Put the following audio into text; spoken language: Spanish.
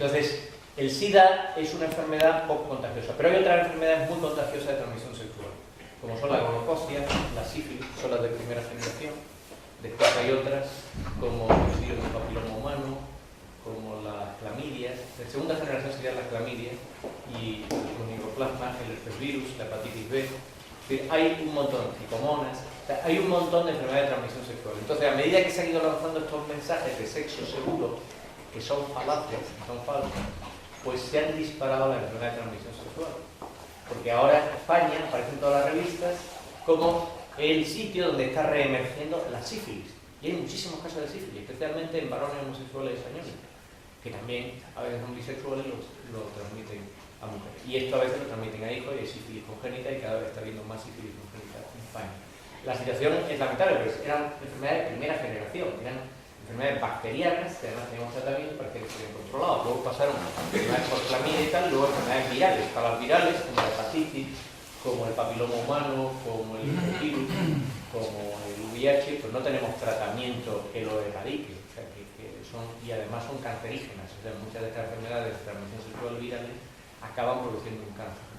Entonces, el SIDA es una enfermedad poco contagiosa, pero hay otras enfermedades muy contagiosas de transmisión sexual, como son la gonococcia, la sífilis, son las de primera generación. Después hay otras, como el virus del papiloma humano, como las clamidias. De segunda generación serían las clamidias, y los microplasmas, el herpesvirus, la hepatitis B. Es decir, hay un montón, psicomonas, o sea, hay un montón de enfermedades de transmisión sexual. Entonces, a medida que se han ido lanzando estos mensajes de sexo seguro, que son falaces, que son falsos, pues se han disparado las enfermedades de transmisión sexual. Porque ahora en España aparecen todas las revistas como el sitio donde está reemergiendo la sífilis. Y hay muchísimos casos de sífilis, especialmente en varones homosexuales españoles, que también a veces son bisexuales, lo transmiten a mujeres. Y esto a veces lo transmiten a hijos, y hay sífilis congénita, y cada vez está habiendo más sífilis congénita en España. La situación es lamentable, pero eran enfermedades de primera generación, eran enfermedades bacterianas, que además teníamos tratamiento para que estén controlados. Luego pasaron enfermedades por clamidia y tal, luego enfermedades virales, para las virales, como la hepatitis, como el papiloma humano, como el virus, como el VIH, pues no tenemos tratamiento que lo erradique, o sea, que son, y además son cancerígenas, o sea, muchas de estas enfermedades de transmisión sexual virales acaban produciendo un cáncer.